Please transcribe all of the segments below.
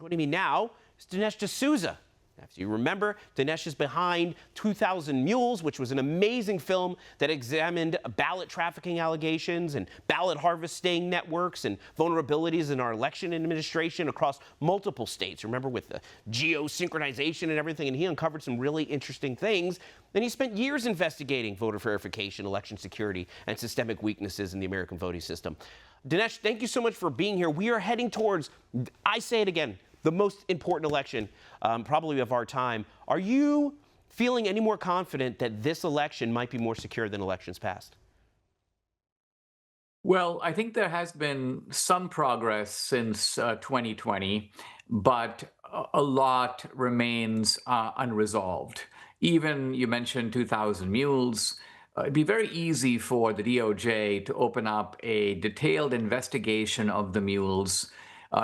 Joining me now is Dinesh D'Souza. If you remember, Dinesh is behind 2,000 Mules, which was an amazing film that examined ballot trafficking allegations and ballot harvesting networks and vulnerabilities in our election administration across multiple states. Remember, with the geosynchronization and everything, and he uncovered some really interesting things. Then he spent years investigating voter verification, election security, and systemic weaknesses in the American voting system. Dinesh, thank you so much for being here. We are heading towards, I say it again, the most important election probably of our time. Are you feeling any more confident that this election might be more secure than elections past? Well, I think there has been some progress since 2020, but a lot remains unresolved. Even you mentioned 2,000 Mules. It'd be very easy for the DOJ to open up a detailed investigation of the mules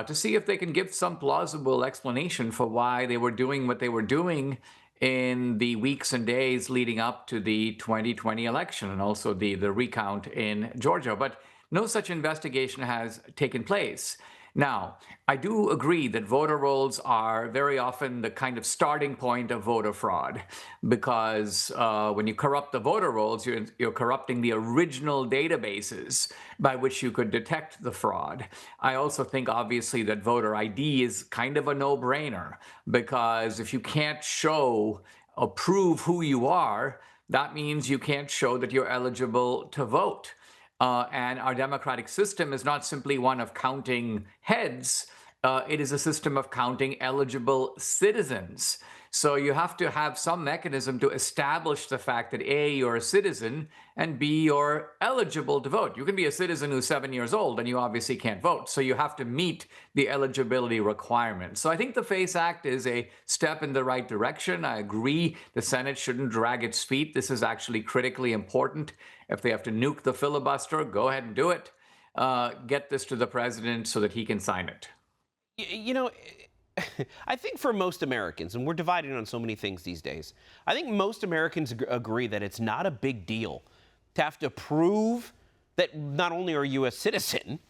to see if they can give some plausible explanation for why they were doing what they were doing in the weeks and days leading up to the 2020 election and also the recount in Georgia. But no such investigation has taken place. Now, I do agree that voter rolls are very often the kind of starting point of voter fraud, because when you corrupt the voter rolls, you're corrupting the original databases by which you could detect the fraud. I also think, obviously, that voter ID is kind of a no-brainer, because if you can't show or prove who you are, that means you can't show that you're eligible to vote. And our democratic system is not simply one of counting heads. It is a system of counting eligible citizens. So you have to have some mechanism to establish the fact that A, you're a citizen, and B, you're eligible to vote. You can be a citizen who's 7 years old and you obviously can't vote. So you have to meet the eligibility requirements. So I think the FACE Act is a step in the right direction. I agree the Senate shouldn't drag its feet. This is actually critically important. If they have to nuke the filibuster, go ahead and do it. Get this to the president so that he can sign it. You know, I think for most Americans, and we're divided on so many things these days, I think most Americans agree that it's not a big deal to have to prove that not only are you a citizen,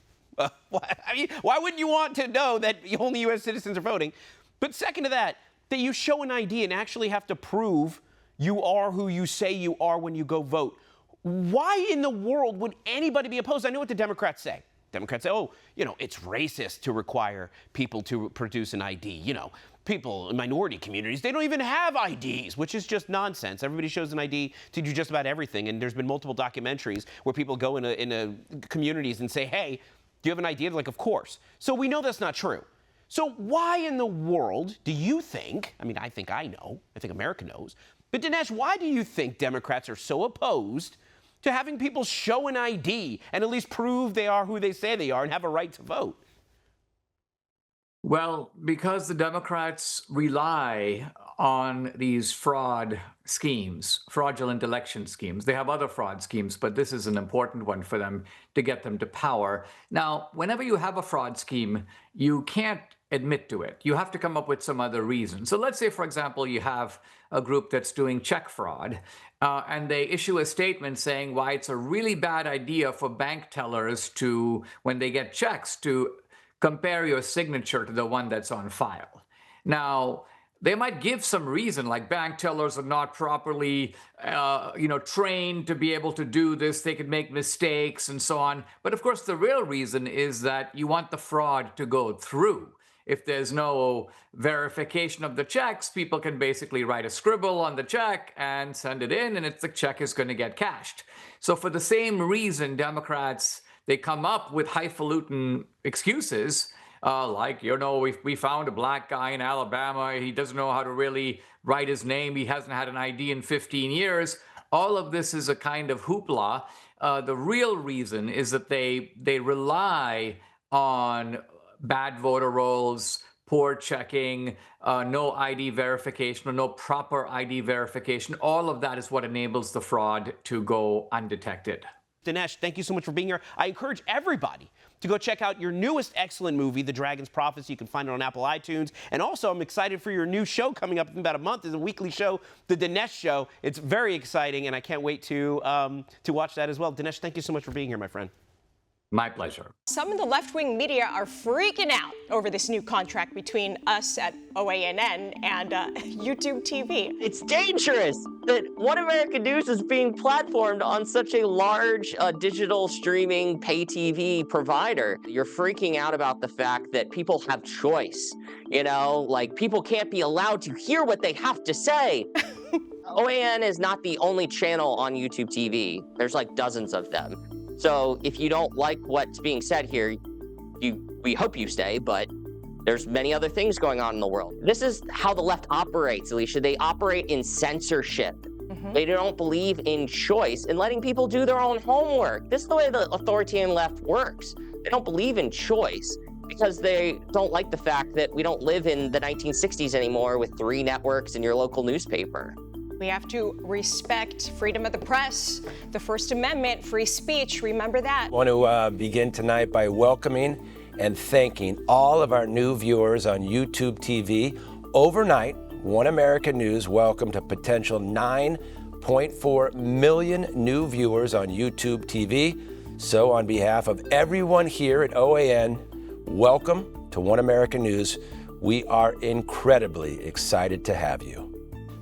why wouldn't you want to know that only U.S. citizens are voting? But second to that, that you show an ID and actually have to prove you are who you say you are when you go vote. Why in the world would anybody be opposed? I know what the Democrats say. Democrats say, oh, it's racist to require people to produce an ID. People in minority communities, they don't even have IDs, which is just nonsense. Everybody shows an ID to do just about everything. And there's been multiple documentaries where people go into communities and say, hey, do you have an ID? They're like, of course. So we know that's not true. So why in the world do you think, I think I know, I think America knows, but Dinesh, why do you think Democrats are so opposed to having people show an ID and at least prove they are who they say they are and have a right to vote? Well, because the Democrats rely on these fraud schemes, fraudulent election schemes. They have other fraud schemes, but this is an important one for them to get them to power. Now, whenever you have a fraud scheme, you can't admit to it. You have to come up with some other reason. So let's say, for example, you have a group that's doing check fraud, and they issue a statement saying why it's a really bad idea for bank tellers to, when they get checks, to compare your signature to the one that's on file. Now, they might give some reason, like bank tellers are not properly, trained to be able to do this. They could make mistakes and so on. But of course, the real reason is that you want the fraud to go through. If there's no verification of the checks, people can basically write a scribble on the check and send it in, and the check is going to get cashed. So for the same reason, Democrats, they come up with highfalutin excuses, like, we found a black guy in Alabama. He doesn't know how to really write his name. He hasn't had an ID in 15 years. All of this is a kind of hoopla. The real reason is that they rely on bad voter rolls, poor checking, no ID verification, or no proper ID verification. All of that is what enables the fraud to go undetected. Dinesh, thank you so much for being here. I encourage everybody to go check out your newest excellent movie, The Dragon's Prophecy. You can find it on Apple iTunes. And also, I'm excited for your new show coming up in about a month. It's a weekly show, The Dinesh Show. It's very exciting, and I can't wait to watch that as well. Dinesh, thank you so much for being here, my friend. My pleasure. Some of the left-wing media are freaking out over this new contract between us at OANN and YouTube TV. It's dangerous that One American News is being platformed on such a large digital streaming pay TV provider. You're freaking out about the fact that people have choice. You know, like people can't be allowed to hear what they have to say. OAN is not the only channel on YouTube TV. There's like dozens of them. So if you don't like what's being said here, we hope you stay, but there's many other things going on in the world. This is how the left operates, Alicia. They operate in censorship. They don't believe in choice and letting people do their own homework. This is the way the authoritarian left works. They don't believe in choice because they don't like the fact that we don't live in the 1960s anymore with 3 networks and your local newspaper. We have to respect freedom of the press, the First Amendment, free speech. Remember that. I want to begin tonight by welcoming and thanking all of our new viewers on YouTube TV. Overnight, One American News welcomed a potential 9.4 million new viewers on YouTube TV. So on behalf of everyone here at OAN, welcome to One American News. We are incredibly excited to have you.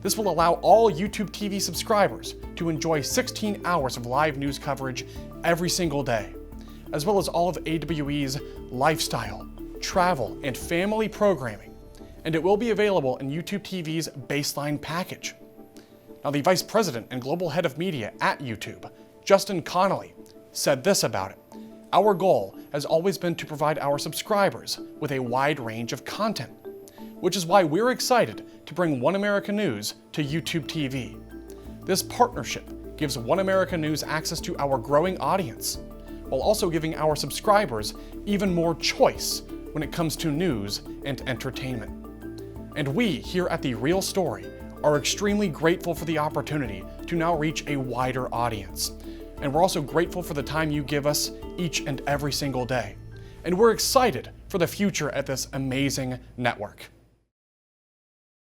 This will allow all YouTube TV subscribers to enjoy 16 hours of live news coverage every single day, as well as all of AWE's lifestyle, travel, and family programming, and it will be available in YouTube TV's baseline package. Now, the Vice President and Global Head of Media at YouTube, Justin Connolly, said this about it. Our goal has always been to provide our subscribers with a wide range of content, which is why we're excited to bring One American News to YouTube TV. This partnership gives One American News access to our growing audience, while also giving our subscribers even more choice when it comes to news and entertainment. And we here at The Real Story are extremely grateful for the opportunity to now reach a wider audience. And we're also grateful for the time you give us each and every single day. And we're excited for the future at this amazing network.